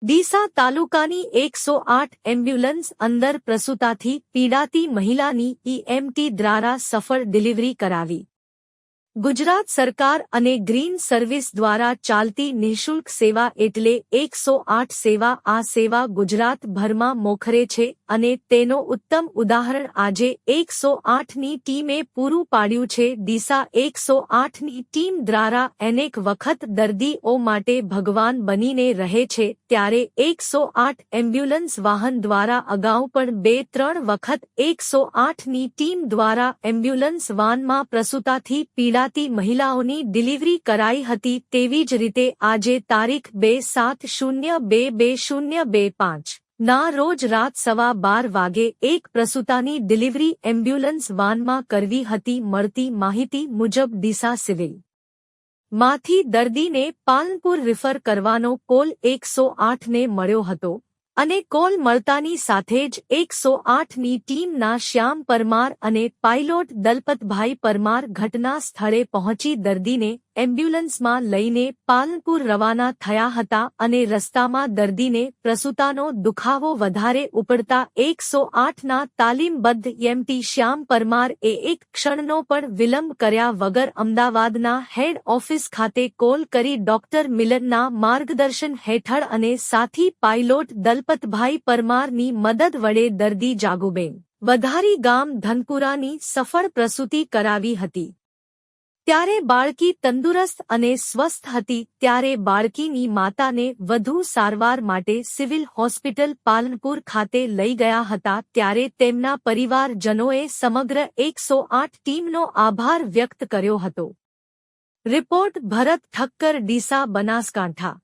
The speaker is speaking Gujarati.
ડીસા તાલુકાની 108 એમ્બ્યુલન્સ અંદર પ્રસૂતાથી પીડાતી મહિલાની ઈએમટી દ્વારા સફળ ડિલિવરી કરાવી। ગુજરાત સરકાર અને ગ્રીન સર્વિસ દ્વારા ચાલતી નિઃશુલ્ક સેવા એટલે 108 સેવા। આ સેવા ગુજરાતભરમાં મોખરે છે અને તેનો ઉત્તમ ઉદાહરણ આજે 108ની ટીમે પૂરું પાડ્યું છે। ડીસા 108ની ટીમ દ્વારા અનેક વખત દર્દીઓ માટે ભગવાન બનીને રહે છે, ત્યારે 108 એમ્બ્યુલન્સ વાહન દ્વારા અગાઉ પણ 2-3 વખત 108ની ટીમ દ્વારા એમ્બ્યુલન્સ વાનમાં પ્રસૂતાથી પીડાતી મહિલાઓની ડિલિવરી કરાઈ હતી। તેવી જ રીતે આજે તારીખ 2/7/2025 ના રોજ રાત 12:15 વાગે એક પ્રસૂતાની ડિલિવરી એમ્બ્યુલન્સ વાનમાં કરવી હતી। મળતી માહિતી મુજબ ડીસા સિવિલ માંથી દર્દીને પાલનપુર રિફર કરવાનો કોલ 108ને મળ્યો હતો અને કોલ મળતાની સાથે જ 108ની ટીમના શ્યામ પરમાર અને પાયલોટ દલપતભાઈ પરમાર ઘટના સ્થળે પહોંચી દર્દીને એમ્બ્યુલન્સમાં લઈને પાલનપુર રવાના થયા હતા અને રસ્તામાં દર્દીને પ્રસૂતાનો દુખાવો વધારે ઉપડતા 108ના તાલીમબદ્ધ ઈએમટી શ્યામ પરમારએ એક ક્ષણનો પણ વિલંબ કર્યા વગર અમદાવાદના હેડ ઓફિસ ખાતે કોલ કરી ડોક્ટર મિલરના માર્ગદર્શન હેઠળ અને સાથી પાયલોટ દલપતભાઈ પરમારની મદદ વડે દર્દી જાગુબેન વધારી ગામ ધનપુરાની સફળ પ્રસૂતિ કરાવી હતી। ત્યારે બાળકી તંદુરસ્ત અને સ્વસ્થ હતી। ત્યારે બાળકીની માતાને વધુ સારવાર માટે સિવિલ હોસ્પિટલ પાલનપુર ખાતે લઈ ગયા હતા। ત્યારે તેમના પરિવારજનોએ સમગ્ર 108 ટીમનો આભાર વ્યક્ત કર્યો હતો। રિપોર્ટ ભરત ઠક્કર, ડીસા, બનાસકાંઠા।